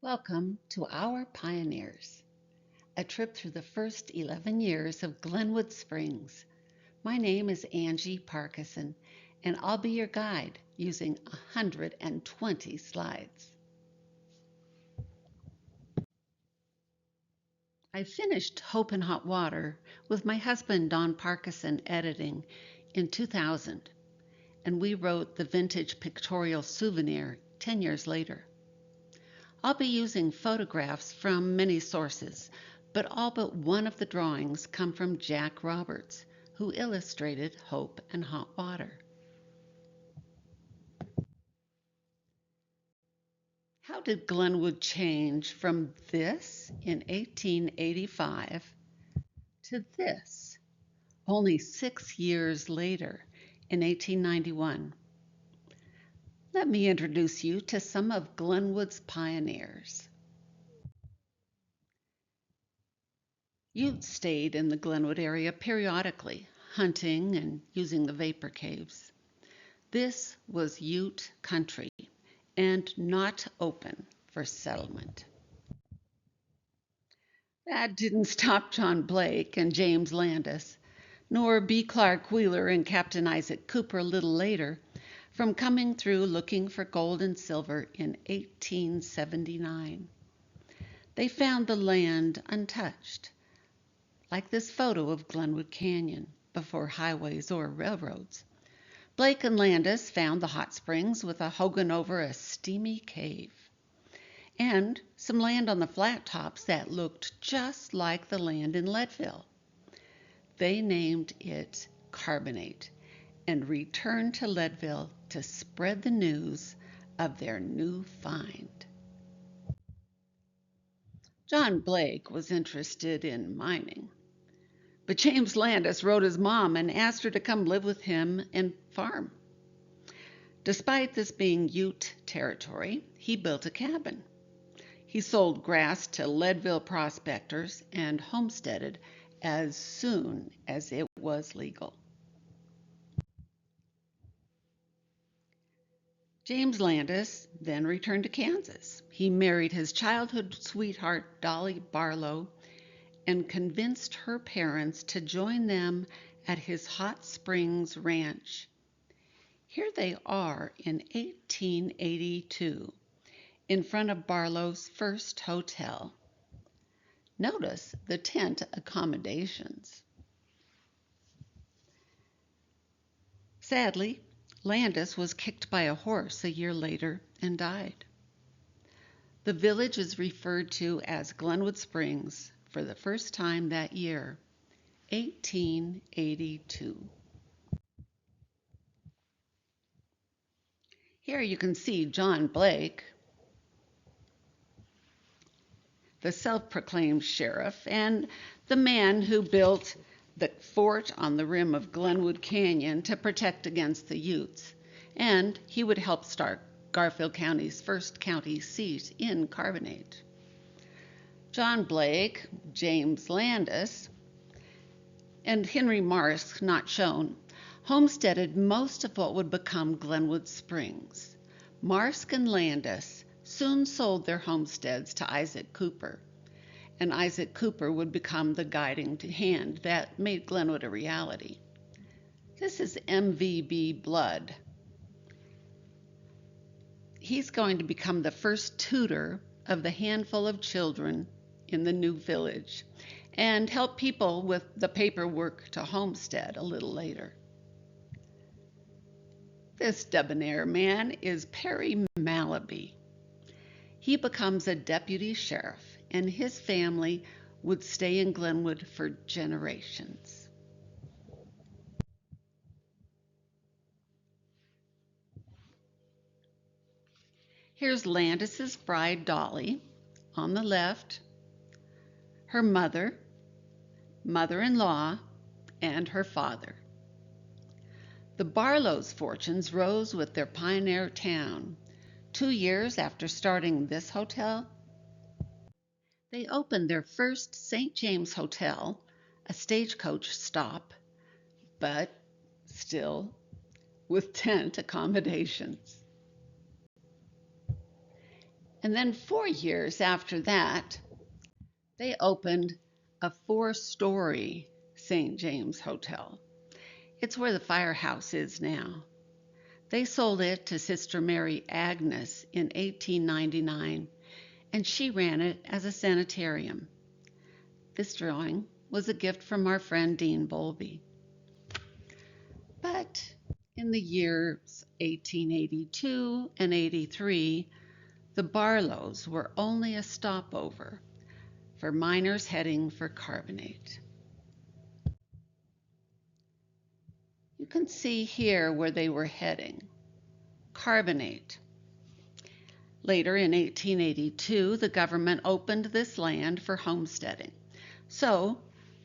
Welcome to Our Pioneers, a trip through the first 11 years of Glenwood Springs. My name is Angie Parkinson, and I'll be your guide using 120 slides. I finished Hope and Hot Water with my husband Don Parkinson editing in 2000, and we wrote the vintage pictorial souvenir 10 years later. I'll be using photographs from many sources, but all but one of the drawings come from Jack Roberts, who illustrated Hope and Hot Water. How did Glenwood change from this in 1885 to this only 6 years later in 1891? Let me introduce you to some of Glenwood's pioneers. Utes stayed in the Glenwood area periodically, hunting and using the vapor caves. This was Ute country and not open for settlement. That didn't stop John Blake and James Landis, nor B. Clark Wheeler and Captain Isaac Cooper a little later, from coming through looking for gold and silver in 1879. They found the land untouched, like this photo of Glenwood Canyon, before highways or railroads. Blake and Landis found the hot springs with a hogan over a steamy cave, and some land on the flat tops that looked just like the land in Leadville. They named it Carbonate and returned to Leadville to spread the news of their new find. John Blake was interested in mining, but James Landis wrote his mom and asked her to come live with him and farm. Despite this being Ute territory, he built a cabin. He sold grass to Leadville prospectors and homesteaded as soon as it was legal. James Landis then returned to Kansas. He married his childhood sweetheart, Dolly Barlow, and convinced her parents to join them at his Hot Springs Ranch. Here they are in 1882, in front of Barlow's first hotel. Notice the tent accommodations. Sadly, Landis was kicked by a horse a year later and died. The village is referred to as Glenwood Springs for the first time that year, 1882. Here you can see John Blake, the self-proclaimed sheriff, and the man who built the fort on the rim of Glenwood Canyon to protect against the Utes, and he would help start Garfield County's first county seat in Carbonate. John Blake, James Landis, and Henry Marsk, not shown, homesteaded most of what would become Glenwood Springs. Marsk and Landis soon sold their homesteads to Isaac Cooper, and Isaac Cooper would become the guiding hand that made Glenwood a reality. This is MVB Blood. He's going to become the first tutor of the handful of children in the new village and help people with the paperwork to homestead a little later. This debonair man is Perry Malaby. He becomes a deputy sheriff, and his family would stay in Glenwood for generations. Here's Landis's bride, Dolly, on the left, her mother, mother-in-law, and her father. The Barlows' fortunes rose with their pioneer town. 2 years after starting this hotel, they opened their first St. James Hotel, a stagecoach stop, but still with tent accommodations. And then 4 years after that, they opened a 4-story St. James Hotel. It's where the firehouse is now. They sold it to Sister Mary Agnes in 1899, and she ran it as a sanitarium. This drawing was a gift from our friend Dean Bowlby. But in the years 1882 and 83, the Barlows were only a stopover for miners heading for Carbonate. You can see here where they were heading, Carbonate. Later in 1882, the government opened this land for homesteading. So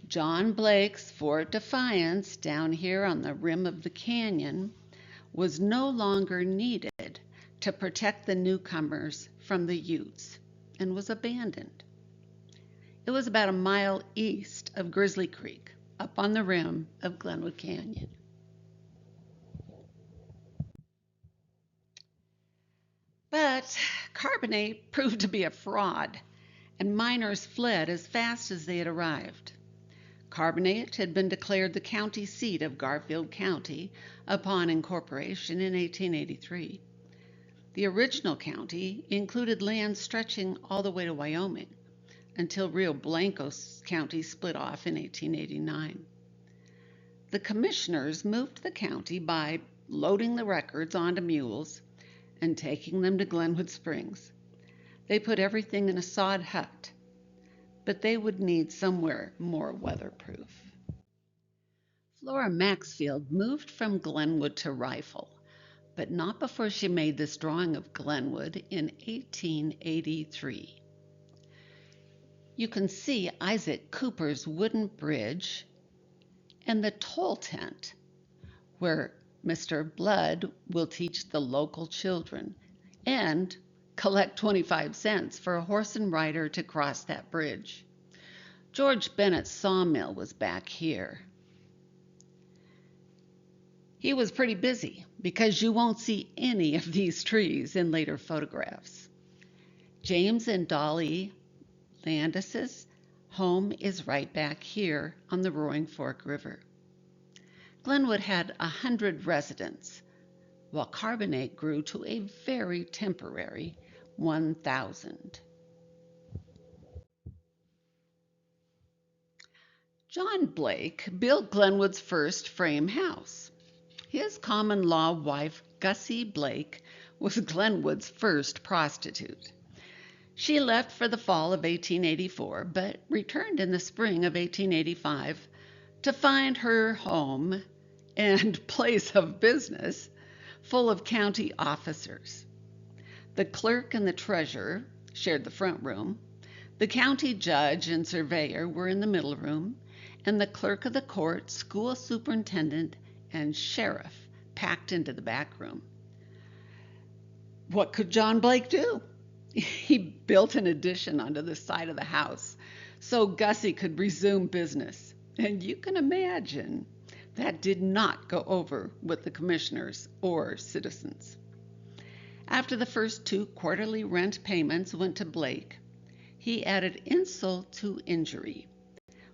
John Blake's Fort Defiance down here on the rim of the canyon was no longer needed to protect the newcomers from the Utes and was abandoned. It was about a mile east of Grizzly Creek, up on the rim of Glenwood Canyon. But Carbonate proved to be a fraud, and miners fled as fast as they had arrived. Carbonate had been declared the county seat of Garfield County upon incorporation in 1883. The original county included land stretching all the way to Wyoming until Rio Blanco County split off in 1889. The commissioners moved the county by loading the records onto mules and taking them to Glenwood Springs. They put everything in a sod hut, but they would need somewhere more weatherproof. Flora Maxfield moved from Glenwood to Rifle, but not before she made this drawing of Glenwood in 1883. You can see Isaac Cooper's wooden bridge and the toll tent, where Mr. Blood will teach the local children and collect 25 cents for a horse and rider to cross that bridge. George Bennett's sawmill was back here. He was pretty busy because you won't see any of these trees in later photographs. James and Dolly Landis's home is right back here on the Roaring Fork River. Glenwood had 100 residents, while Carbonate grew to a very temporary 1,000. John Blake built Glenwood's first frame house. His common-law wife, Gussie Blake, was Glenwood's first prostitute. She left for the fall of 1884, but returned in the spring of 1885 to find her home and place of business full of county officers. The clerk and the treasurer shared the front room. The county judge and surveyor were in the middle room, and the clerk of the court, school superintendent, and sheriff packed into the back room. What could John Blake do? He built an addition onto the side of the house so Gussie could resume business. And you can imagine that did not go over with the commissioners or citizens. After the first 2 quarterly rent payments went to Blake, he added insult to injury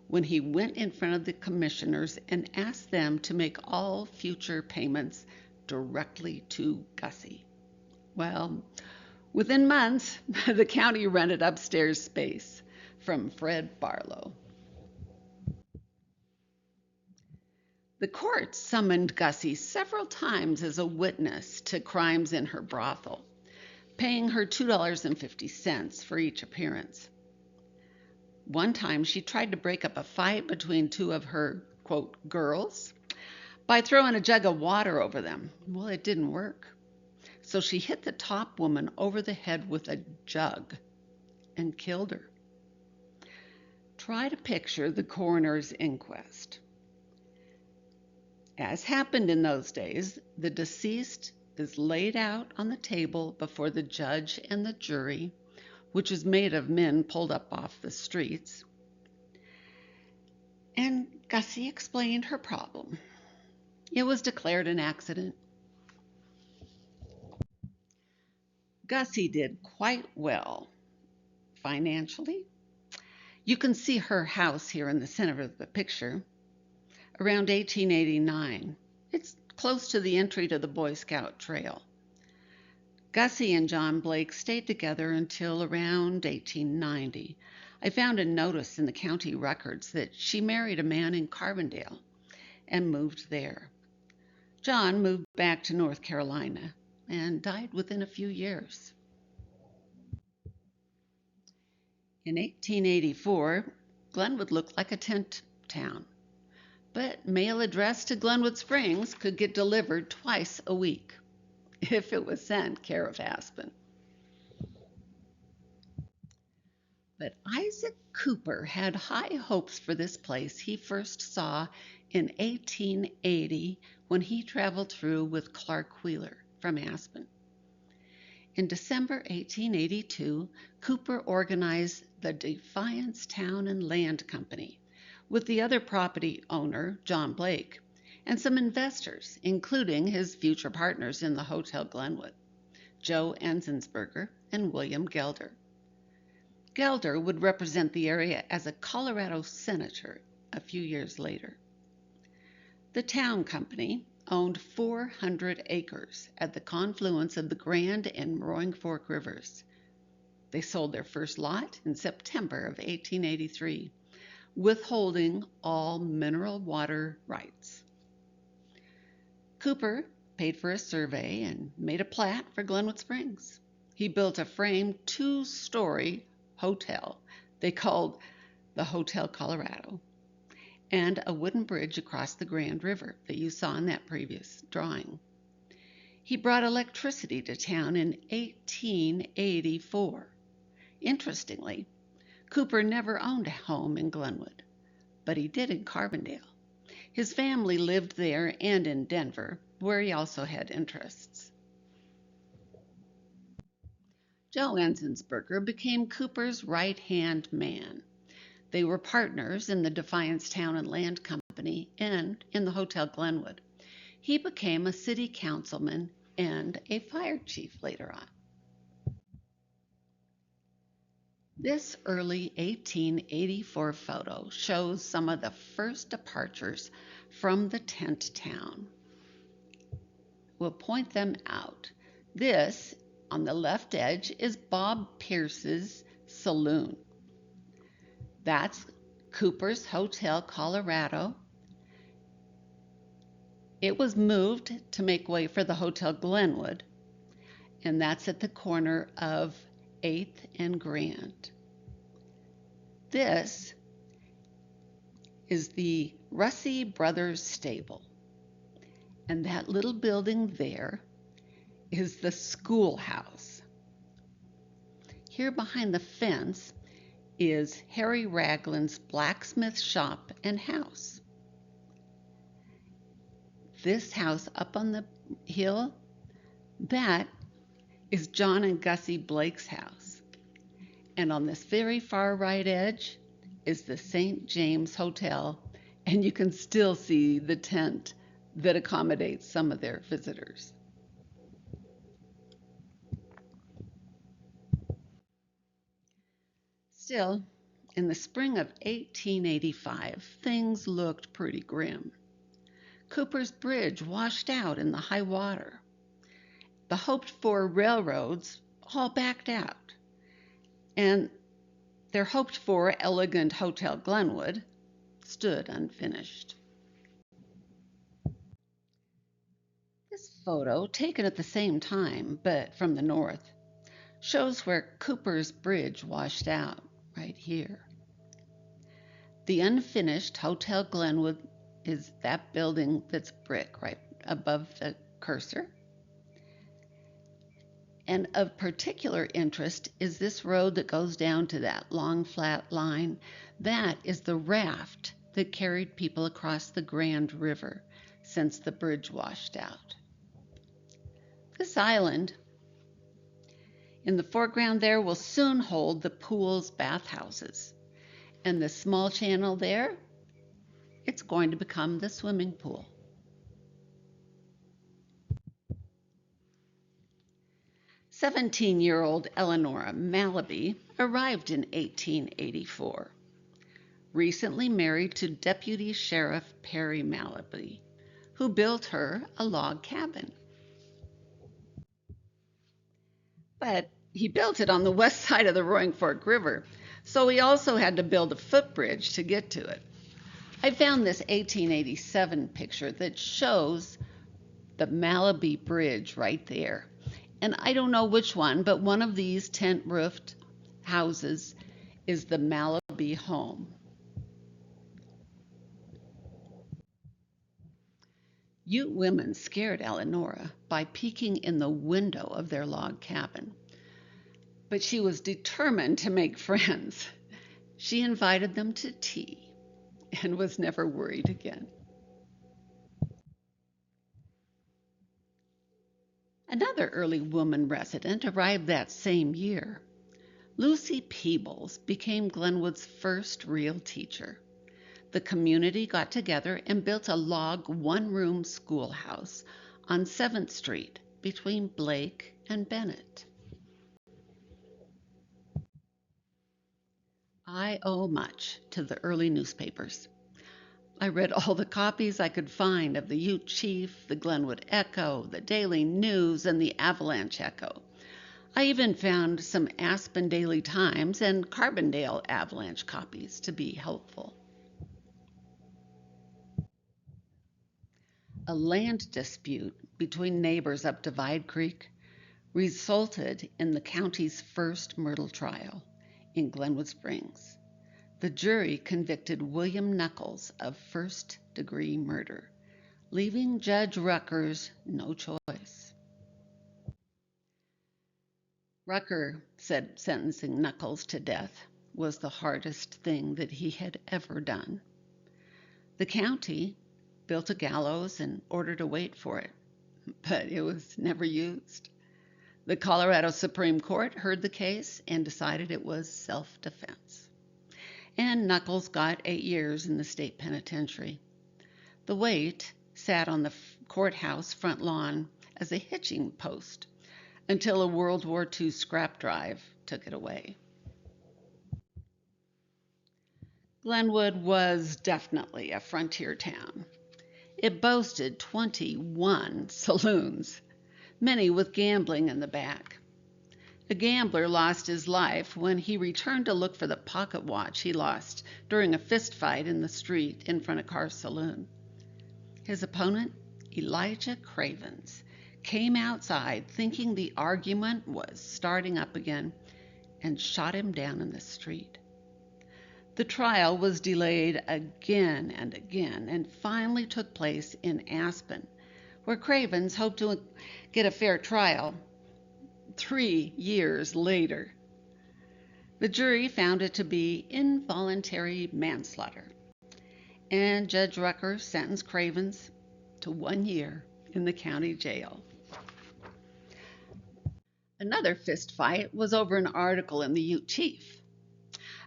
when he went in front of the commissioners and asked them to make all future payments directly to Gussie. Well, within months, the county rented upstairs space from Fred Barlow. The court summoned Gussie several times as a witness to crimes in her brothel, paying her $2.50 for each appearance. One time she tried to break up a fight between 2 of her, quote, girls by throwing a jug of water over them. Well, it didn't work. So she hit the top woman over the head with a jug and killed her. Try to picture the coroner's inquest. As happened in those days, the deceased is laid out on the table before the judge and the jury, which is made of men pulled up off the streets. And Gussie explained her problem. It was declared an accident. Gussie did quite well financially. You can see her house here in the center of the picture. Around 1889, it's close to the entry to the Boy Scout Trail. Gussie and John Blake stayed together until around 1890. I found a notice in the county records that she married a man in Carbondale and moved there. John moved back to North Carolina and died within a few years. In 1884, Glenwood looked like a tent town, but mail addressed to Glenwood Springs could get delivered twice a week if it was sent care of Aspen. But Isaac Cooper had high hopes for this place he first saw in 1880 when he traveled through with Clark Wheeler from Aspen. In December 1882, Cooper organized the Defiance Town and Land Company with the other property owner, John Blake, and some investors, including his future partners in the Hotel Glenwood, Joe Enzensberger and William Gelder. Gelder would represent the area as a Colorado senator a few years later. The town company owned 400 acres at the confluence of the Grand and Roaring Fork rivers. They sold their first lot in September of 1883, withholding all mineral water rights. Cooper paid for a survey and made a plat for Glenwood Springs. He built a framed 2-story hotel they called the Hotel Colorado, and a wooden bridge across the Grand River that you saw in that previous drawing. He brought electricity to town in 1884. Interestingly, Cooper never owned a home in Glenwood, but he did in Carbondale. His family lived there and in Denver, where he also had interests. Joe Enzensberger became Cooper's right-hand man. They were partners in the Defiance Town and Land Company and in the Hotel Glenwood. He became a city councilman and a fire chief later on. This early 1884 photo shows some of the first departures from the tent town. We'll point them out. This, on the left edge, is Bob Pierce's saloon. That's Cooper's Hotel Colorado. It was moved to make way for the Hotel Glenwood, and that's at the corner of 8th and Grand. This is the Russey Brothers Stable, and that little building there is the schoolhouse. Here behind the fence is Harry Ragland's blacksmith shop and house. This house up on the hill, that is John and Gussie Blake's house. And on this very far right edge is the St. James Hotel, and you can still see the tent that accommodates some of their visitors. Still, in the spring of 1885, things looked pretty grim. Cooper's Bridge washed out in the high water. The hoped-for railroads all backed out, and their hoped-for elegant Hotel Glenwood stood unfinished. This photo, taken at the same time, but from the north, shows where Cooper's Bridge washed out, right here. The unfinished Hotel Glenwood is that building that's brick right above the cursor. And of particular interest is this road that goes down to that long flat line. That is the raft that carried people across the Grand River since the bridge washed out. This island in the foreground there will soon hold the pool's bathhouses. And the small channel there, it's going to become the swimming pool. 17-year-old Eleanora Malaby arrived in 1884, recently married to Deputy Sheriff Perry Malaby, who built her a log cabin. But he built it on the west side of the Roaring Fork River, so he also had to build a footbridge to get to it. I found this 1887 picture that shows the Malaby Bridge right there. And I don't know which one, but one of these tent-roofed houses is the Malaby home. Ute women scared Eleanora by peeking in the window of their log cabin. But she was determined to make friends. She invited them to tea and was never worried again. Another early woman resident arrived that same year. Lucy Peebles became Glenwood's first real teacher. The community got together and built a log one-room schoolhouse on 7th Street between Blake and Bennett. I owe much to the early newspapers. I read all the copies I could find of the Ute Chief, the Glenwood Echo, the Daily News, and the Avalanche Echo. I even found some Aspen Daily Times and Carbondale Avalanche copies to be helpful. A land dispute between neighbors up Divide Creek resulted in the county's first murder trial in Glenwood Springs. The jury convicted William Knuckles of first-degree murder, leaving Judge Ruckers no choice. Rucker said sentencing Knuckles to death was the hardest thing that he had ever done. The county built a gallows and ordered a weight for it, but it was never used. The Colorado Supreme Court heard the case and decided it was self-defense. And Knuckles got 8 years in the state penitentiary. The weight sat on the courthouse front lawn as a hitching post until a World War II scrap drive took it away. Glenwood was definitely a frontier town. It boasted 21 saloons, many with gambling in the back. A gambler lost his life when he returned to look for the pocket watch he lost during a fist fight in the street in front of Carr's Saloon. His opponent, Elijah Cravens, came outside thinking the argument was starting up again and shot him down in the street. The trial was delayed again and again and finally took place in Aspen, where Cravens hoped to get a fair trial 3 years later. The jury found it to be involuntary manslaughter, and Judge Rucker sentenced Cravens to 1 year in the county jail. Another fist fight was over an article in the Ute Chief.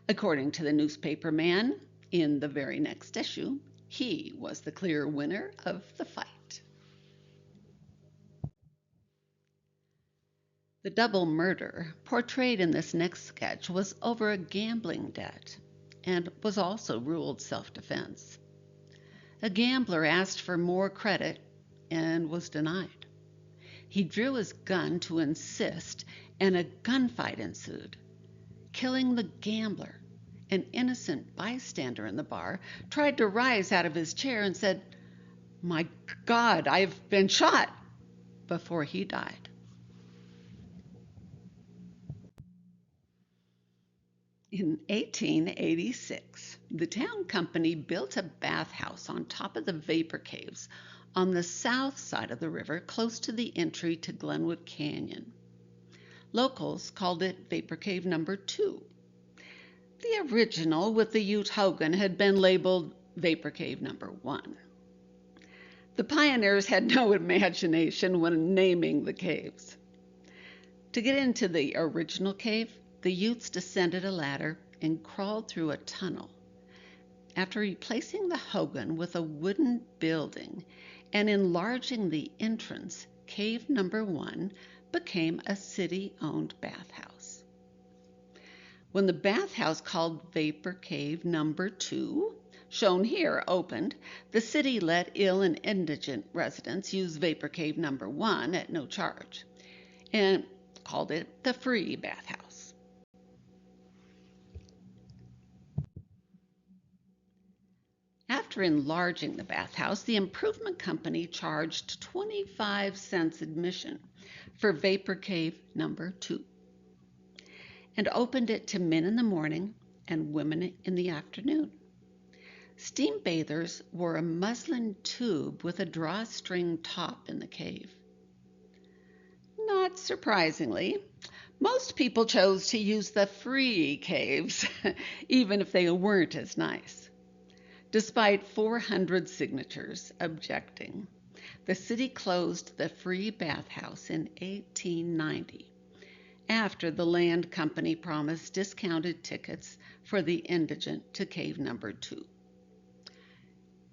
According to the newspaper man, in the very next issue, he was the clear winner of the fight. The double murder portrayed in this next sketch was over a gambling debt and was also ruled self-defense. A gambler asked for more credit and was denied. He drew his gun to insist, and a gunfight ensued, killing the gambler. An innocent bystander in the bar tried to rise out of his chair and said, "My God, I've been shot," before he died. In 1886, the town company built a bathhouse on top of the vapor caves on the south side of the river, close to the entry to Glenwood Canyon. Locals called it Vapor Cave Number 2. The original with the Ute Hogan had been labeled Vapor Cave Number 1. The pioneers had no imagination when naming the caves. To get into the original cave, the Utes descended a ladder and crawled through a tunnel. After replacing the Hogan with a wooden building and enlarging the entrance, cave number 1 became a city-owned bathhouse. When the bathhouse called Vapor Cave Number 2, shown here, opened, the city let ill and indigent residents use Vapor Cave Number 1 at no charge and called it the free bathhouse. After enlarging the bathhouse, the improvement company charged 25 cents admission for Vapor Cave Number 2 and opened it to men in the morning and women in the afternoon. Steam bathers wore a muslin tube with a drawstring top in the cave. Not surprisingly, most people chose to use the free caves, even if they weren't as nice. Despite 400 signatures objecting, the city closed the free bathhouse in 1890 after the land company promised discounted tickets for the indigent to cave number 2.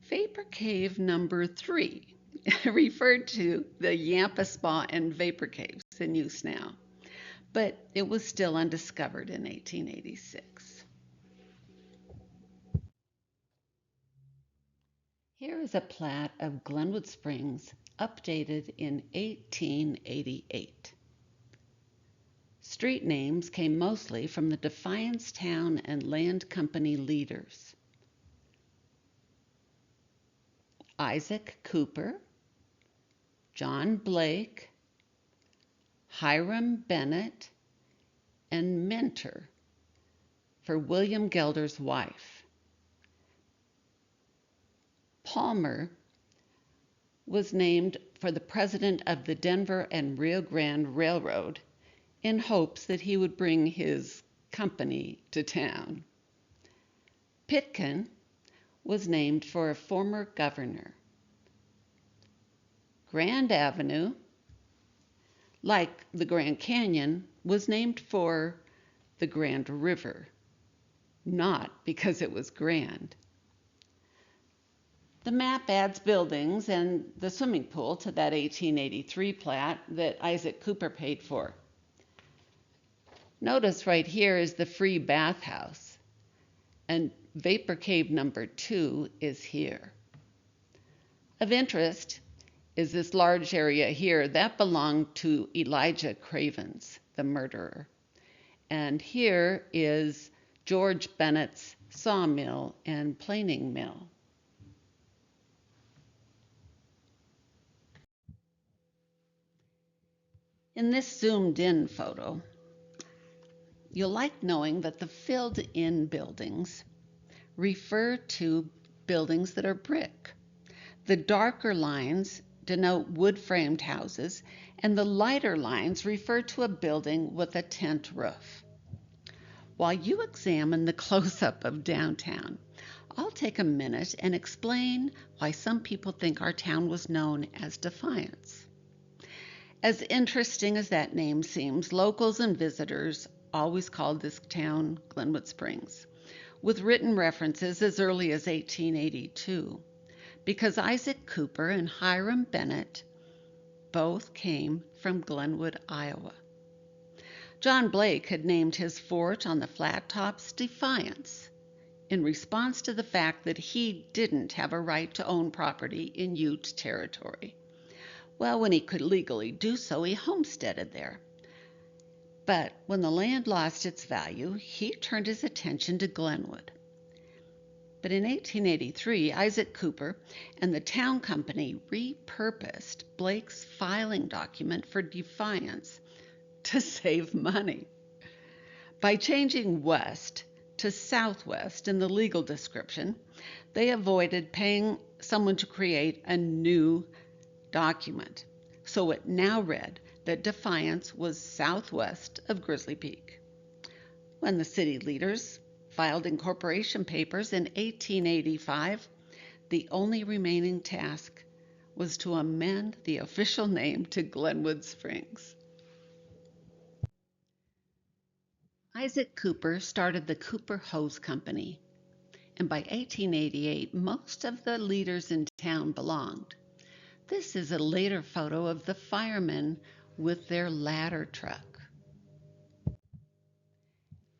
Vapor Cave Number 3 referred to the Yampa Spa and Vapor Caves in use now, but it was still undiscovered in 1886. Here is a plat of Glenwood Springs updated in 1888. Street names came mostly from the Defiance Town and Land Company leaders. Isaac Cooper, John Blake, Hiram Bennett, and Mentor for William Gelder's wife. Palmer was named for the president of the Denver and Rio Grande Railroad in hopes that he would bring his company to town. Pitkin was named for a former governor. Grand Avenue, like the Grand Canyon, was named for the Grand River, not because it was grand. The map adds buildings and the swimming pool to that 1883 plat that Isaac Cooper paid for. Notice right here is the free bathhouse, and Vapor Cave Number 2 is here. Of interest is this large area here. That belonged to Elijah Cravens, the murderer. And here is George Bennett's sawmill and planing mill. In this zoomed-in photo, you'll like knowing that the filled-in buildings refer to buildings that are brick. The darker lines denote wood-framed houses, and the lighter lines refer to a building with a tent roof. While you examine the close-up of downtown, I'll take a minute and explain why some people think our town was known as Defiance. As interesting as that name seems, locals and visitors always called this town Glenwood Springs, with written references as early as 1882, because Isaac Cooper and Hiram Bennett both came from Glenwood, Iowa. John Blake had named his fort on the flat tops Defiance in response to the fact that he didn't have a right to own property in Ute territory. Well, when he could legally do so, he homesteaded there. But when the land lost its value, he turned his attention to Glenwood. But in 1883, Isaac Cooper and the town company repurposed Blake's filing document for Defiance to save money. By changing west to southwest in the legal description, they avoided paying someone to create a new document. So it now read that Defiance was southwest of Grizzly Peak. When the city leaders filed incorporation papers in 1885, the only remaining task was to amend the official name to Glenwood Springs. Isaac Cooper started the Cooper Hose Company, and by 1888, most of the leaders in town belonged. This is a later photo of the firemen with their ladder truck.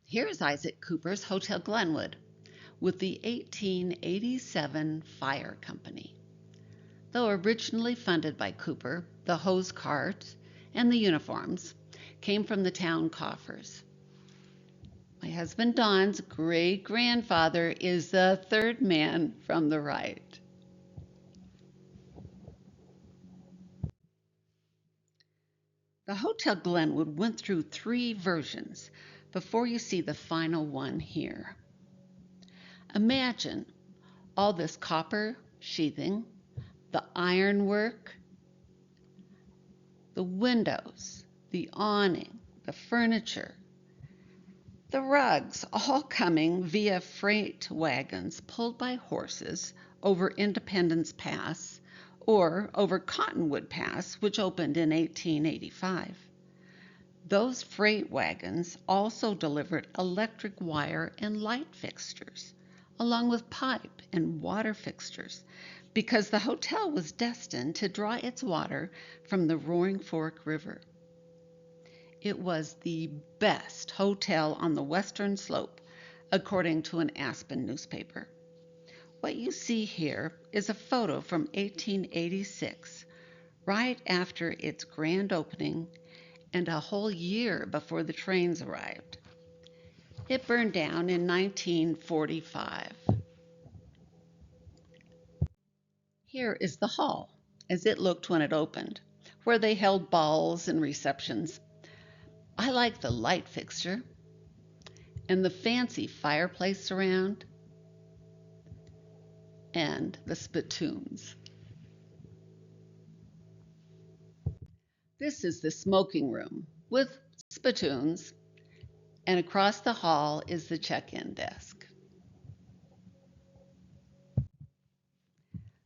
Here's Isaac Cooper's Hotel Glenwood with the 1887 Fire Company. Though originally funded by Cooper, the hose cart and the uniforms came from the town coffers. My husband Don's great-grandfather is the third man from the right. The Hotel Glenwood went through 3 versions before you see the final one here. Imagine all this copper sheathing, the ironwork, the windows, the awning, the furniture, the rugs, all coming via freight wagons pulled by horses over Independence Pass or over Cottonwood Pass, which opened in 1885. Those freight wagons also delivered electric wire and light fixtures, along with pipe and water fixtures, because the hotel was destined to draw its water from the Roaring Fork River. It was the best hotel on the western slope, according to an Aspen newspaper. What you see here is a photo from 1886, right after its grand opening and a whole year before the trains arrived. It burned down in 1945. Here is the hall, as it looked when it opened, where they held balls and receptions. I like the light fixture and the fancy fireplace around and the spittoons. This is the smoking room with spittoons, and across the hall is the check-in desk.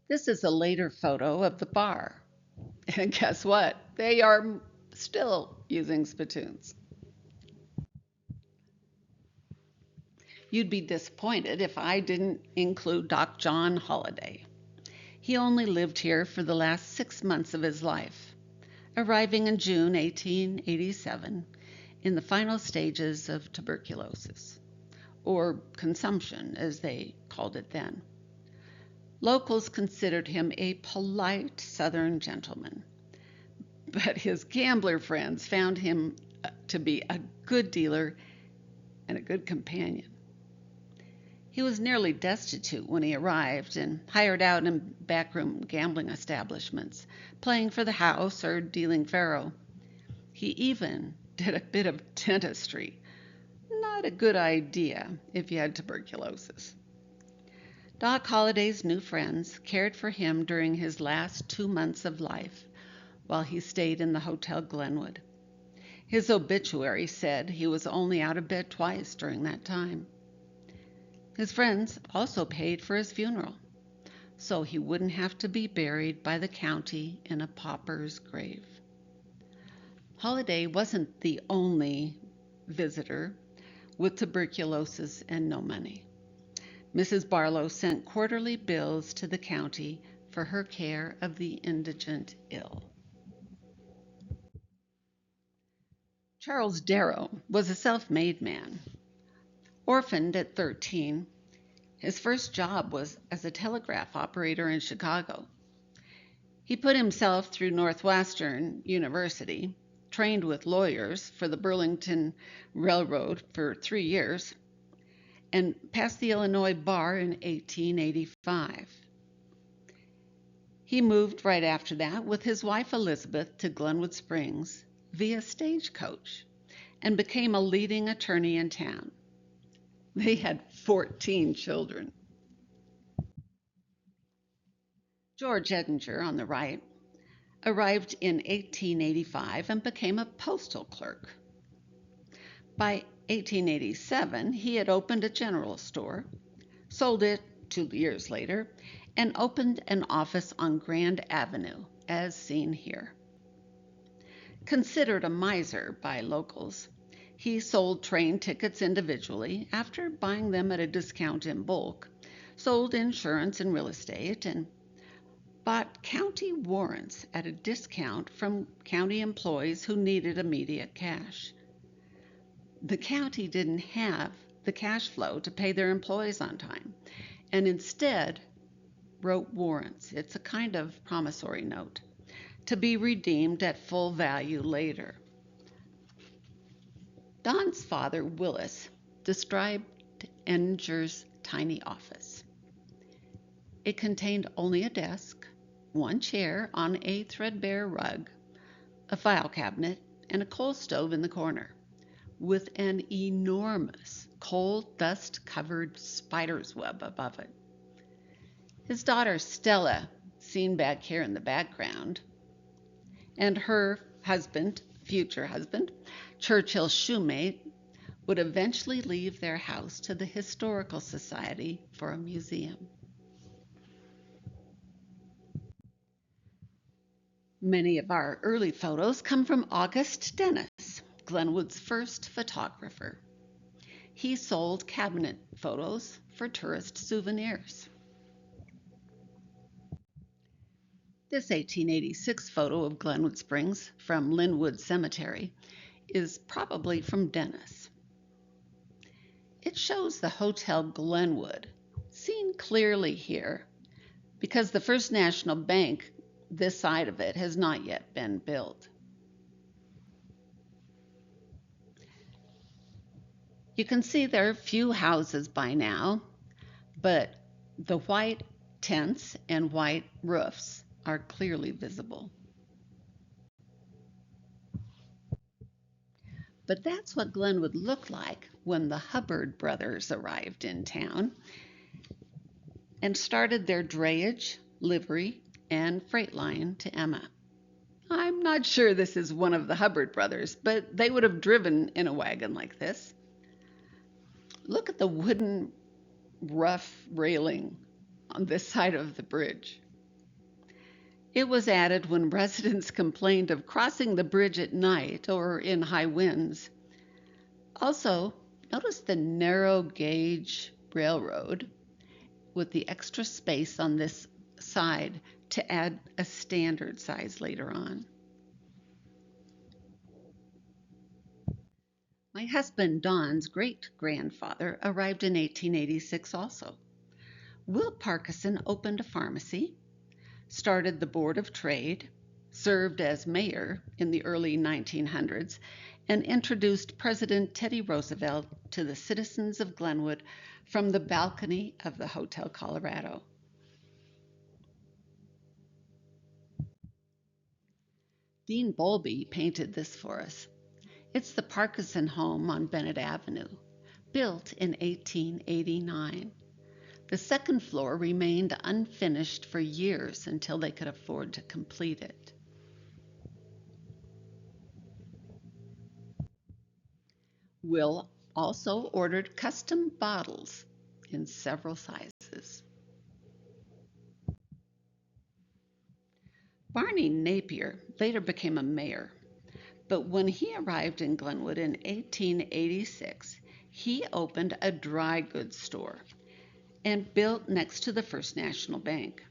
This is a later photo of the bar. And guess what? They are still using spittoons. You'd be disappointed if I didn't include Doc John Holliday. He only lived here for the last 6 months of his life, arriving in June 1887 in the final stages of tuberculosis, or consumption as they called it then. Locals considered him a polite Southern gentleman, but his gambler friends found him to be a good dealer and a good companion. He was nearly destitute when he arrived and hired out in backroom gambling establishments, playing for the house or dealing faro. He even did a bit of dentistry. Not a good idea if you had tuberculosis. Doc Holliday's new friends cared for him during his last 2 months of life while he stayed in the Hotel Glenwood. His obituary said he was only out of bed twice during that time. His friends also paid for his funeral, so he wouldn't have to be buried by the county in a pauper's grave. Holliday wasn't the only visitor with tuberculosis and no money. Mrs. Barlow sent quarterly bills to the county for her care of the indigent ill. Charles Darrow was a self-made man. Orphaned at 13, his first job was as a telegraph operator in Chicago. He put himself through Northwestern University, trained with lawyers for the Burlington Railroad for 3 years, and passed the Illinois bar in 1885. He moved right after that with his wife Elizabeth to Glenwood Springs via stagecoach and became a leading attorney in town. They had 14 children. George Edinger, on the right, arrived in 1885 and became a postal clerk. By 1887, he had opened a general store, sold it 2 years later, and opened an office on Grand Avenue, as seen here. Considered a miser by locals, he sold train tickets individually after buying them at a discount in bulk, sold insurance and real estate, and bought county warrants at a discount from county employees who needed immediate cash. The county didn't have the cash flow to pay their employees on time, and instead wrote warrants. It's a kind of promissory note to be redeemed at full value later. Don's father, Willis, described Enger's tiny office. It contained only a desk, one chair on a threadbare rug, a file cabinet, and a coal stove in the corner, with an enormous coal dust-covered spider's web above it. His daughter Stella, seen back here in the background, and her husband, future husband, Churchill's shoemate, would eventually leave their house to the Historical Society for a museum. Many of our early photos come from August Dennis, Glenwood's first photographer. He sold cabinet photos for tourist souvenirs. This 1886 photo of Glenwood Springs from Linwood Cemetery is probably from Dennis. It shows the Hotel Glenwood, seen clearly here, because the First National Bank, this side of it, has not yet been built. You can see there are few houses by now, but the white tents and white roofs are clearly visible. But that's what Glenwood looked like when the Hubbard brothers arrived in town and started their drayage, livery, and freight line to Emma. I'm not sure this is one of the Hubbard brothers, but they would have driven in a wagon like this. Look at the wooden rough railing on this side of the bridge. It was added when residents complained of crossing the bridge at night or in high winds. Also, notice the narrow gauge railroad with the extra space on this side to add a standard size later on. My husband Don's great-grandfather arrived in 1886 also. Will Parkinson opened a pharmacy, started the Board of Trade, served as mayor in the early 1900s, and introduced President Teddy Roosevelt to the citizens of Glenwood from the balcony of the Hotel Colorado. Dean Bowlby painted this for us. It's the Parkinson home on Bennett Avenue, built in 1889. The second floor remained unfinished for years until they could afford to complete it. Will also ordered custom bottles in several sizes. Barney Napier later became a mayor, but when he arrived in Glenwood in 1886, he opened a dry goods store and built next to the First National Bank.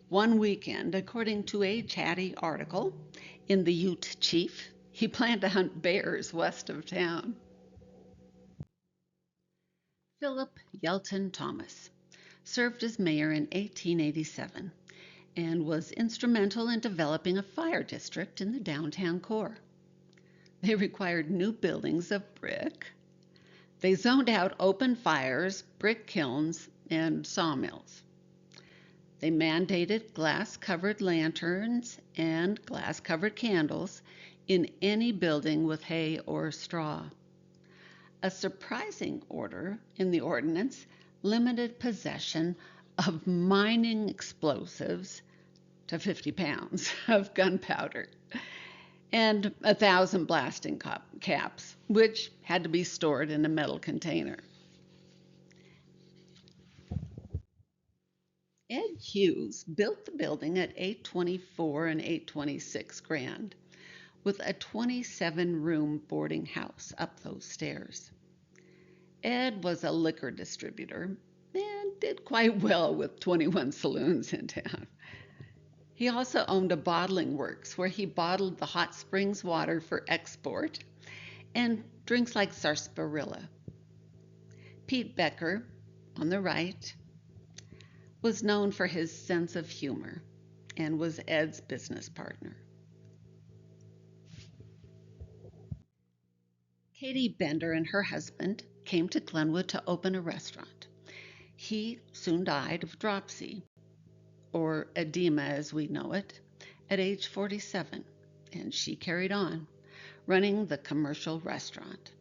One weekend, according to a chatty article in the Ute Chief, he planned to hunt bears west of town. Philip Yelton Thomas served as mayor in 1887 and was instrumental in developing a fire district in the downtown core. They required new buildings of brick. They zoned out open fires, brick kilns, and sawmills. They mandated glass-covered lanterns and glass-covered candles in any building with hay or straw. A surprising order in the ordinance limited possession of mining explosives to 50 pounds of gunpowder and 1,000 blasting caps, which had to be stored in a metal container. Ed Hughes built the building at 824 and 826 Grand, with a 27-room boarding house up those stairs. Ed was a liquor distributor and did quite well with 21 saloons in town. He also owned a bottling works where he bottled the hot springs water for export and drinks like sarsaparilla. Pete Becker, on the right, was known for his sense of humor and was Ed's business partner. Katie Bender and her husband came to Glenwood to open a restaurant. He soon died of dropsy, or edema as we know it, at age 47, and she carried on, running the commercial restaurant.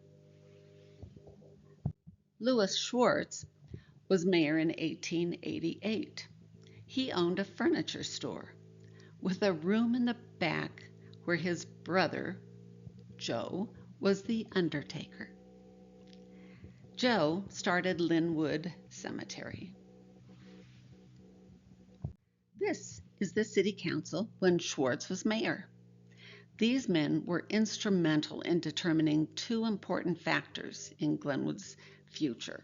Louis Schwartz was mayor in 1888. He owned a furniture store with a room in the back where his brother, Joe, was the undertaker. Joe started Linwood Cemetery. This is the city council when Schwartz was mayor. These men were instrumental in determining two important factors in Glenwood's future.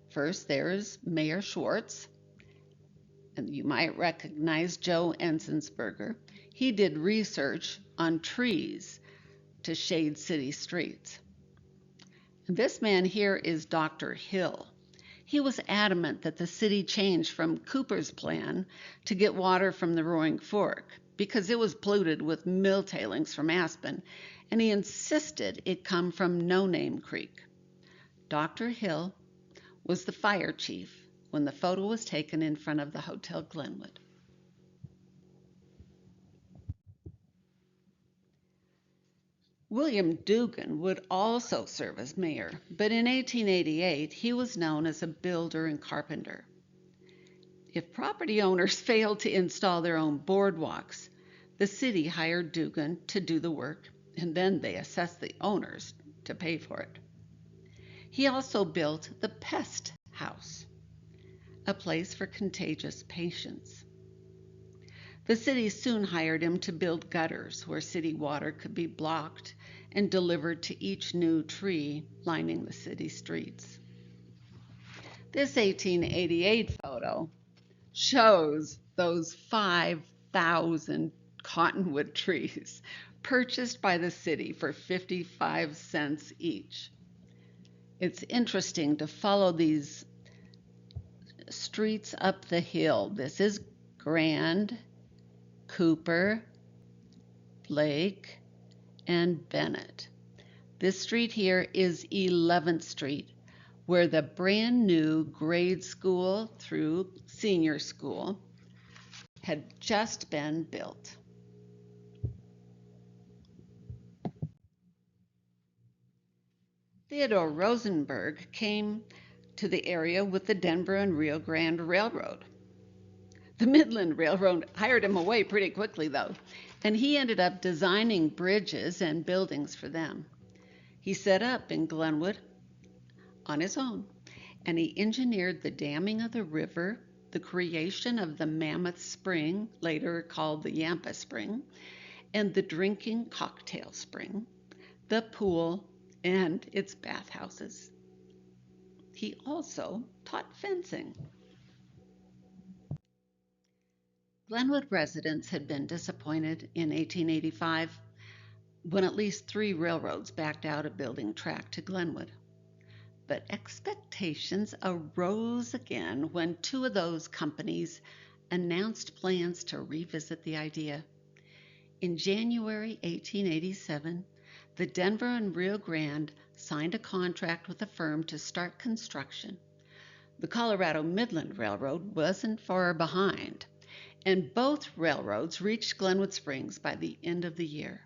First, there's Mayor Schwartz, and you might recognize Joe Enzensberger. He did research on trees to shade city streets. This man here is Dr. Hill. He was adamant that the city change from Cooper's plan to get water from the Roaring Fork because it was polluted with mill tailings from Aspen, and he insisted it come from No Name Creek. Dr. Hill was the fire chief when the photo was taken in front of the Hotel Glenwood. William Dugan would also serve as mayor, but in 1888 he was known as a builder and carpenter. If property owners failed to install their own boardwalks, the city hired Dugan to do the work, and then they assessed the owners to pay for it. He also built the Pest House, a place for contagious patients. The city soon hired him to build gutters where city water could be blocked and delivered to each new tree lining the city streets. This 1888 photo shows those 5,000 cottonwood trees purchased by the city for 55 cents each. It's interesting to follow these streets up the hill. This is Grand, Cooper, Blake, and Bennett. This street here is 11th Street, where the brand new grade school through senior school had just been built. Theodore Rosenberg came to the area with the Denver and Rio Grande Railroad. The Midland Railroad hired him away pretty quickly, though, and he ended up designing bridges and buildings for them. He set up in Glenwood on his own, and he engineered the damming of the river, the creation of the Mammoth Spring, later called the Yampa Spring, and the drinking cocktail spring, the pool, and its bathhouses. He also taught fencing. Glenwood residents had been disappointed in 1885 when at least 3 railroads backed out of building track to Glenwood. But expectations arose again when 2 of those companies announced plans to revisit the idea. In January 1887, the Denver and Rio Grande signed a contract with a firm to start construction. The Colorado Midland Railroad wasn't far behind, and both railroads reached Glenwood Springs by the end of the year.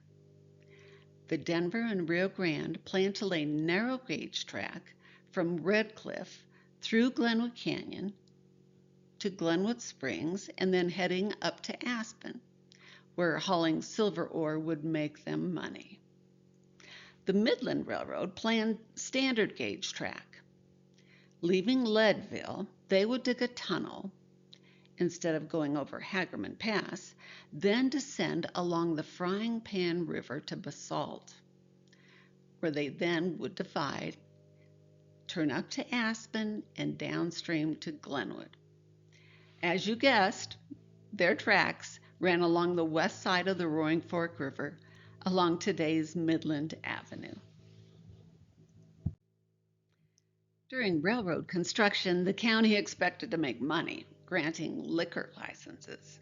The Denver and Rio Grande planned to lay narrow gauge track from Red Cliff through Glenwood Canyon to Glenwood Springs and then heading up to Aspen, where hauling silver ore would make them money. The Midland Railroad planned standard gauge track. Leaving Leadville, they would dig a tunnel instead of going over Hagerman Pass, then descend along the Frying Pan River to Basalt, where they then would divide, turn up to Aspen, and downstream to Glenwood. As you guessed, Their tracks ran along the west side of the Roaring Fork River, along today's Midland Avenue. During railroad construction, the county expected to make money, granting liquor licenses.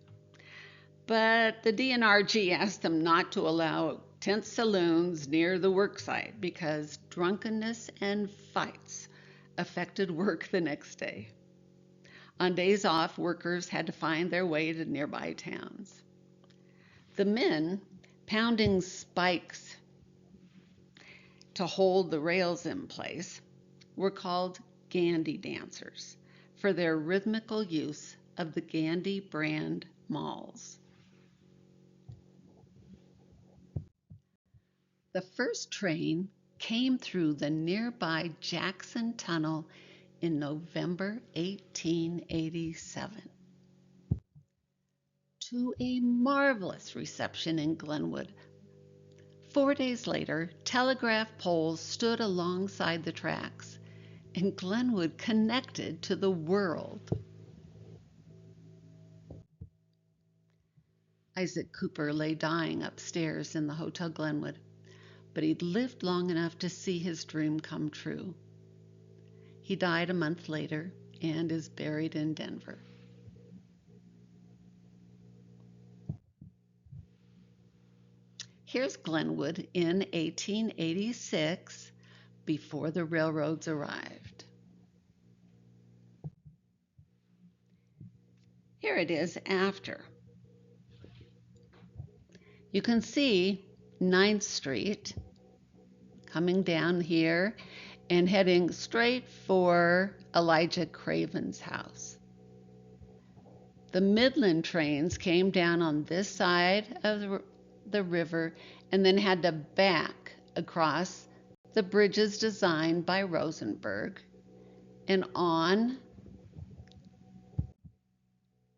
But the DNRG asked them not to allow tent saloons near the worksite because drunkenness and fights affected work the next day. On days off, workers had to find their way to nearby towns. The men, pounding spikes to hold the rails in place, were called Gandy dancers for their rhythmical use of the Gandy brand mauls. The first train came through the nearby Jackson Tunnel in November 1887. To a marvelous reception in Glenwood. 4 days later, telegraph poles stood alongside the tracks, and Glenwood connected to the world. Isaac Cooper lay dying upstairs in the Hotel Glenwood, but he'd lived long enough to see his dream come true. He died a month later and is buried in Denver. Here's Glenwood in 1886, before the railroads arrived. Here it is after. You can see 9th Street coming down here and heading straight for Elijah Craven's house. The Midland trains came down on this side of the river and then had to back across the bridges designed by Rosenberg and on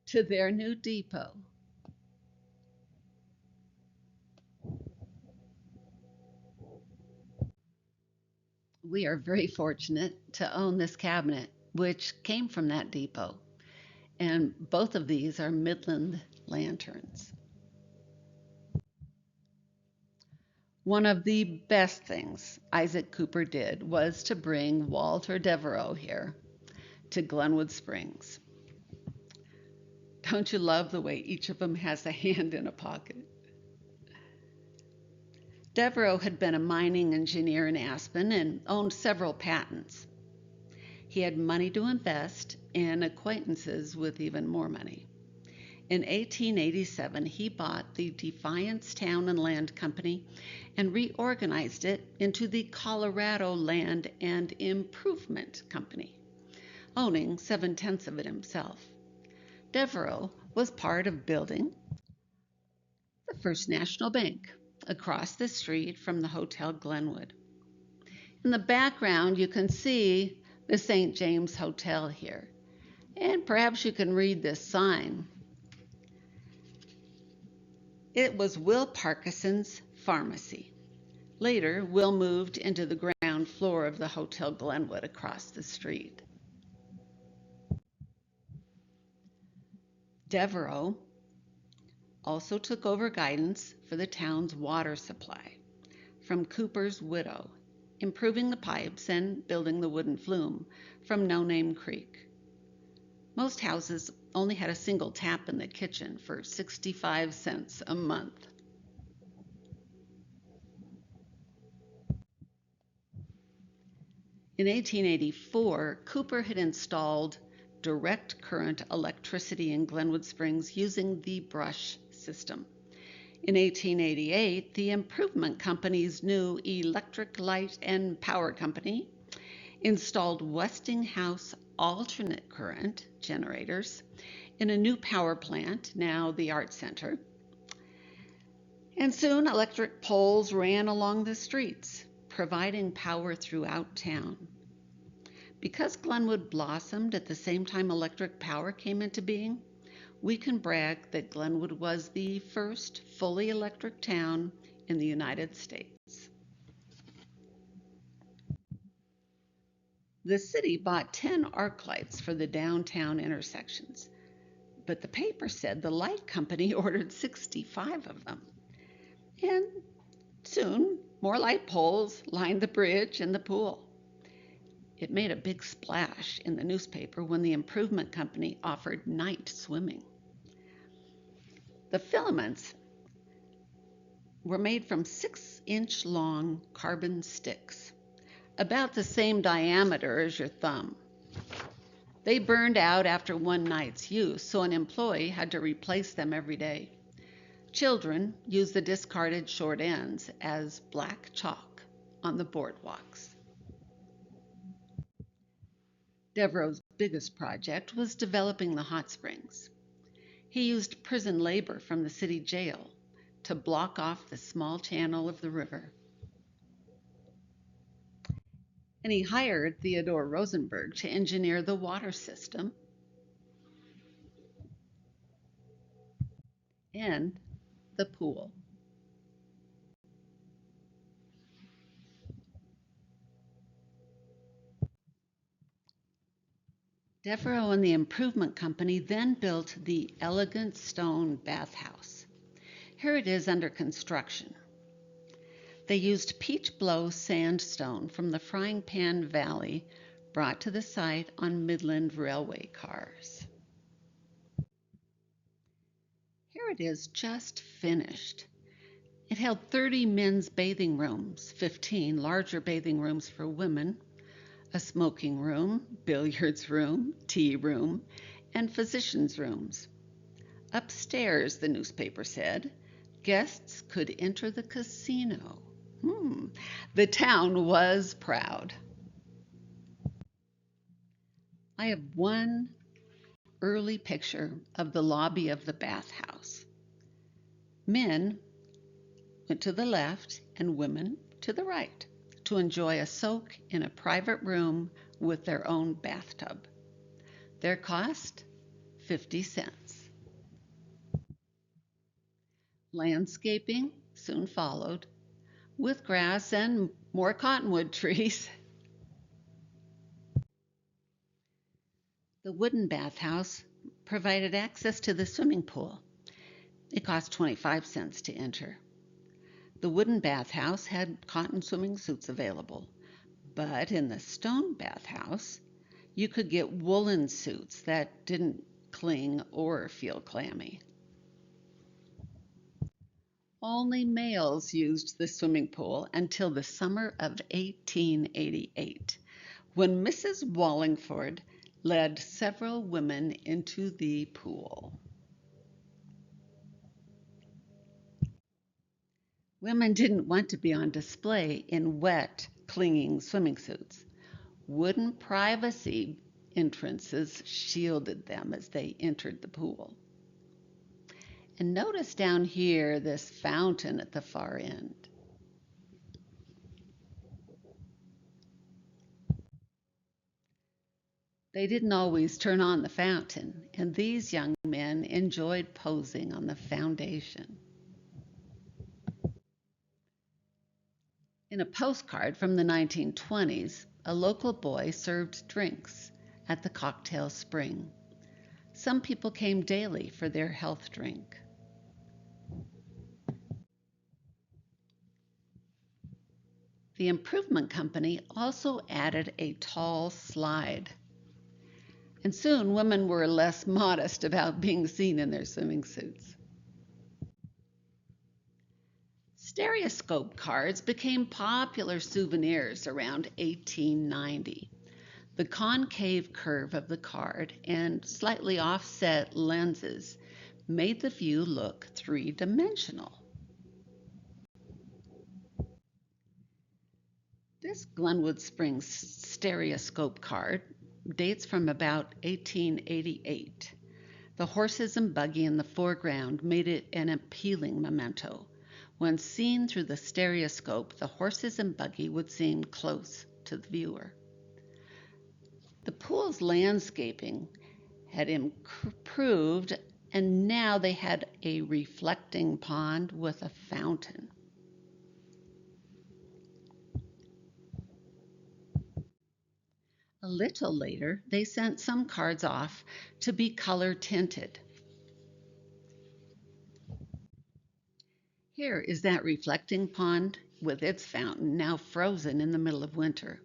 to their new depot. We are very fortunate to own this cabinet, which came from that depot. And both of these are Midland lanterns. One of the best things Isaac Cooper did was to bring Walter Devereaux here to Glenwood Springs. Don't you love the way each of them has a hand in a pocket? Devereaux had been a mining engineer in Aspen and owned several patents. He had money to invest and acquaintances with even more money. In 1887, he bought the Defiance Town and Land Company and reorganized it into the Colorado Land and Improvement Company, owning 7/10 of it himself. Devereaux was part of building the First National Bank across the street from the Hotel Glenwood. In the background, you can see the St. James Hotel here, and perhaps you can read this sign. It was Will Parkinson's pharmacy. Later, Will moved into the ground floor of the Hotel Glenwood across the street. Devereaux also took over guidance for the town's water supply from Cooper's widow, improving the pipes and building the wooden flume from No Name Creek. Most houses only had a single tap in the kitchen for 65 cents a month. In 1884, Cooper had installed direct current electricity in Glenwood Springs using the brush system. In 1888, the Improvement Company's new Electric Light and Power Company installed Westinghouse alternate current generators in a new power plant, now the Art Center. And soon electric poles ran along the streets, providing power throughout town. Because Glenwood blossomed at the same time electric power came into being, we can brag that Glenwood was the first fully electric town in the United States. The city bought 10 arc lights for the downtown intersections. but the paper said the light company ordered 65 of them. And soon, more light poles lined the bridge and the pool. It made a big splash in the newspaper when the improvement company offered night swimming. The filaments were made from 6-inch long carbon sticks, about the same diameter as your thumb. They burned out after one night's use, so an employee had to replace them every day. Children used the discarded short ends as black chalk on the boardwalks. Devereaux's biggest project was developing the hot springs. He used prison labor from the city jail to block off the small channel of the river. And he hired Theodore Rosenberg to engineer the water system and the pool. Devereaux and the Improvement Company then built the elegant stone bathhouse. Here it is under construction. They used peach blow sandstone from the Frying Pan Valley brought to the site on Midland Railway cars. Here it is just finished. It held 30 men's bathing rooms, 15 larger bathing rooms for women, a smoking room, billiards room, tea room, and physicians' rooms. Upstairs, the newspaper said, guests could enter the casino. The town was proud. I have one early picture of the lobby of the bathhouse. Men went to the left and women to the right to enjoy a soak in a private room with their own bathtub. Their cost, 50 cents. Landscaping soon followed, with grass and more cottonwood trees. The wooden bathhouse provided access to the swimming pool. It cost 25 cents to enter. The wooden bathhouse had cotton swimming suits available, but in the stone bathhouse, you could get woolen suits that didn't cling or feel clammy. Only males used the swimming pool until the summer of 1888, when Mrs. Wallingford led several women into the pool. Women didn't want to be on display in wet, clinging swimming suits. Wooden privacy entrances shielded them as they entered the pool. And notice down here this fountain at the far end. They didn't always turn on the fountain, and these young men enjoyed posing on the foundation. In a postcard from the 1920s, a local boy served drinks at the cocktail spring. Some people came daily for their health drink. The Improvement Company also added a tall slide. And soon women were less modest about being seen in their swimming suits. Stereoscope cards became popular souvenirs around 1890. The concave curve of the card and slightly offset lenses made the view look three-dimensional. This Glenwood Springs stereoscope card dates from about 1888. The horses and buggy in the foreground made it an appealing memento. When seen through the stereoscope, the horses and buggy would seem close to the viewer. The pool's landscaping had improved, and now they had a reflecting pond with a fountain. A little later, they sent some cards off to be color tinted. Here is that reflecting pond with its fountain now frozen in the middle of winter.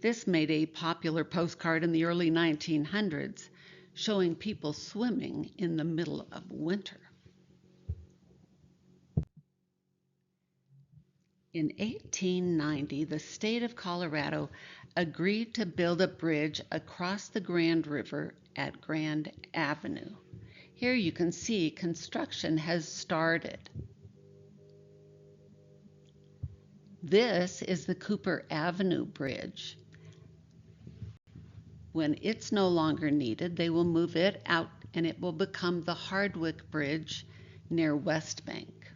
This made a popular postcard in the early 1900s, showing people swimming in the middle of winter. In 1890, the state of Colorado agreed to build a bridge across the Grand River at Grand Avenue. Here you can see construction has started. This is the Cooper Avenue Bridge. When it's no longer needed, they will move it out and it will become the Hardwick Bridge near West Bank.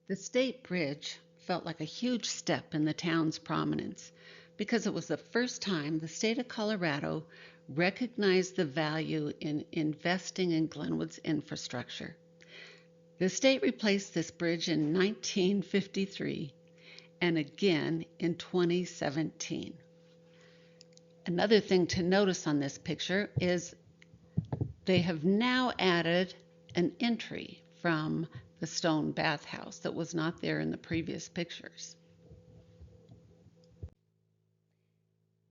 The State Bridge felt like a huge step in the town's prominence because it was the first time the state of Colorado recognized the value in investing in Glenwood's infrastructure. The state replaced this bridge in 1953 and again in 2017. Another thing to notice on this picture is they have now added an entry from the stone bathhouse that was not there in the previous pictures.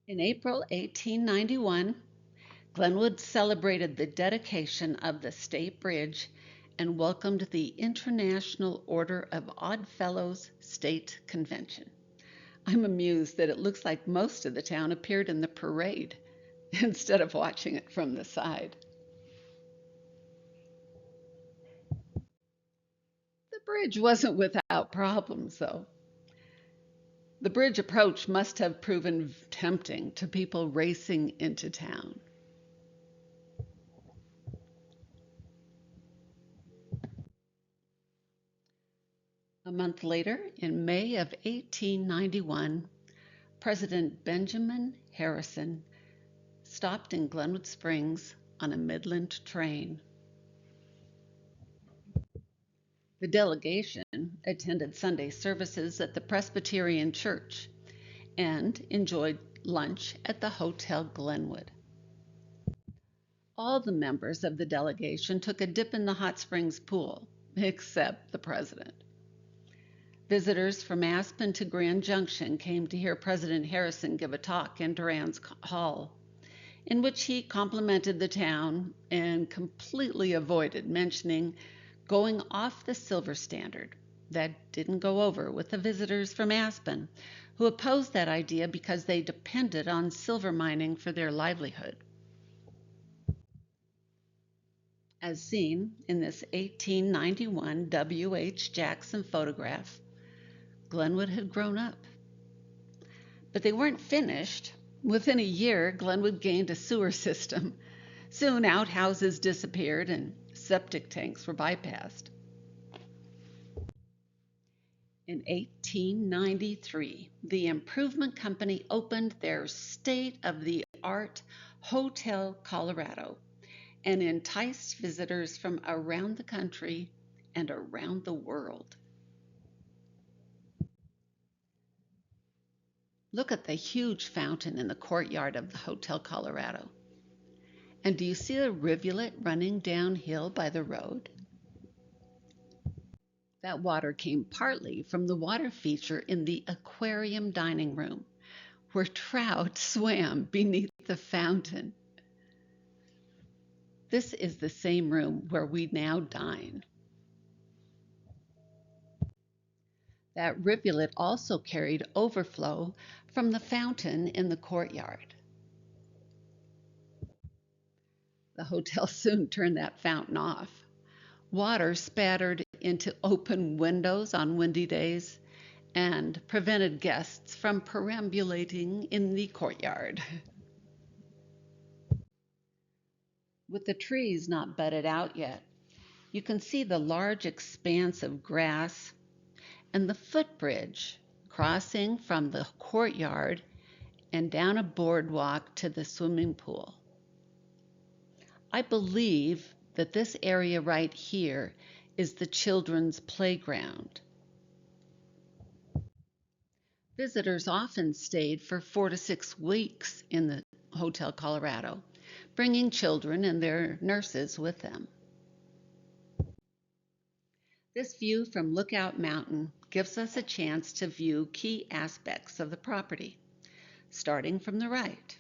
In April 1891, Glenwood celebrated the dedication of the State Bridge and welcomed the International Order of Odd Fellows State Convention. I'm amused that it looks like most of the town appeared in the parade instead of watching it from the side. The bridge wasn't without problems, though. The bridge approach must have proven tempting to people racing into town. A month later, in May of 1891, President Benjamin Harrison stopped in Glenwood Springs on a Midland train. The delegation attended Sunday services at the Presbyterian Church and enjoyed lunch at the Hotel Glenwood. All the members of the delegation took a dip in the hot springs pool, except the president. Visitors from Aspen to Grand Junction came to hear President Harrison give a talk in Durand's Hall, in which he complimented the town and completely avoided mentioning going off the silver standard. That didn't go over with the visitors from Aspen, who opposed that idea because they depended on silver mining for their livelihood. As seen in this 1891 W.H. Jackson photograph, Glenwood had grown up. But they weren't finished. Within a year, Glenwood gained a sewer system. Soon, outhouses disappeared and septic tanks were bypassed. In 1893, the Improvement Company opened their state-of-the-art Hotel Colorado and enticed visitors from around the country and around the world. Look at the huge fountain in the courtyard of the Hotel Colorado. And do you see a rivulet running downhill by the road? That water came partly from the water feature in the aquarium dining room, where trout swam beneath the fountain. This is the same room where we now dine. That rivulet also carried overflow from the fountain in the courtyard. The hotel soon turned that fountain off. Water spattered into open windows on windy days and prevented guests from perambulating in the courtyard. With the trees not budded out yet, you can see the large expanse of grass and the footbridge crossing from the courtyard and down a boardwalk to the swimming pool. I believe that this area right here is the children's playground. Visitors often stayed for 4 to 6 weeks in the Hotel Colorado, bringing children and their nurses with them. This view from Lookout Mountain gives us a chance to view key aspects of the property, starting from the right.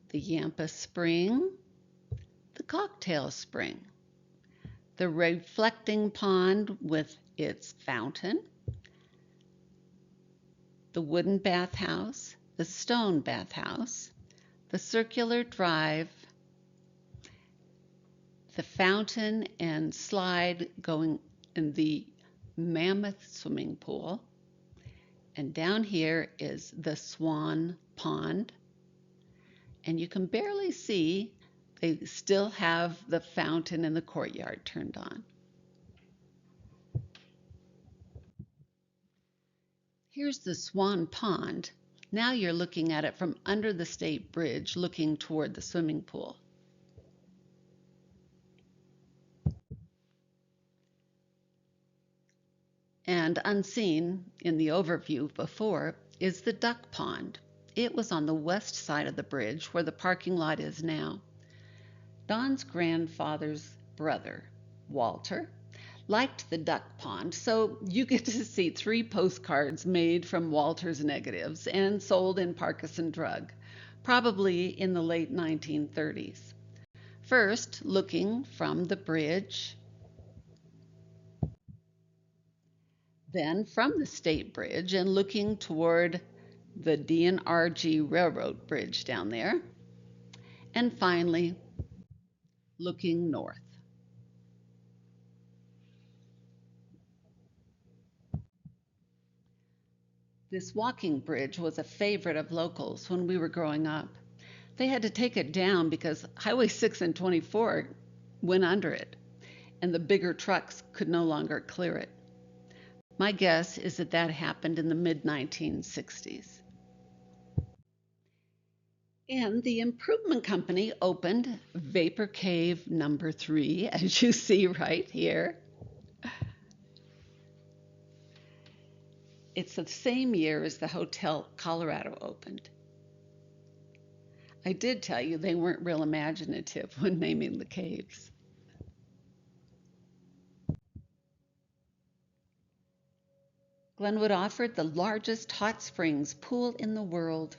The Yampa Spring, the Cocktail Spring, the reflecting pond with its fountain, the wooden bathhouse, the stone bathhouse, the circular drive, the fountain and slide going in the mammoth swimming pool, and down here is the Swan Pond, and you can barely see they still have the fountain in the courtyard turned on. Here's the Swan Pond. Now you're looking at it from under the state bridge, looking toward the swimming pool. And unseen in the overview before is the duck pond. It was on the west side of the bridge where the parking lot is now. Don's grandfather's brother, Walter, liked the duck pond, so you get to see 3 postcards made from Walter's negatives and sold in Parkinson Drug, probably in the late 1930s. First, looking from the bridge, then from the state bridge and looking toward the D&RG Railroad Bridge down there, and finally looking north. This walking bridge was a favorite of locals when we were growing up. They had to take it down because Highway 6 and 24 went under it, and the bigger trucks could no longer clear it. My guess is that that happened in the mid-1960s. And the improvement company opened Vapor Cave number 3, as you see right here. It's the same year as the Hotel Colorado opened. I did tell you they weren't real imaginative when naming the caves. Glenwood offered the largest hot springs pool in the world.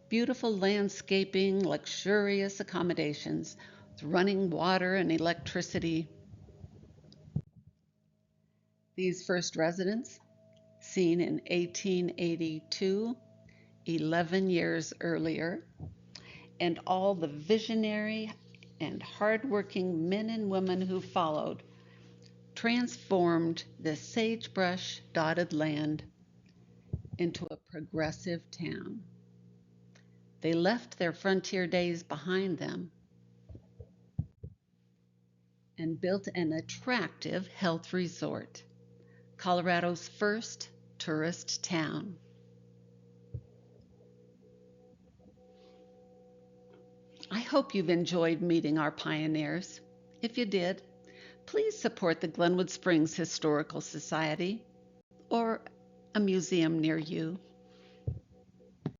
Beautiful landscaping, luxurious accommodations with running water and electricity. These first residents, seen in 1882, 11 years earlier, and all the visionary and hardworking men and women who followed, transformed the sagebrush-dotted land into a progressive town. They left their frontier days behind them and built an attractive health resort, Colorado's first tourist town. I hope you've enjoyed meeting our pioneers. If you did, please support the Glenwood Springs Historical Society or a museum near you.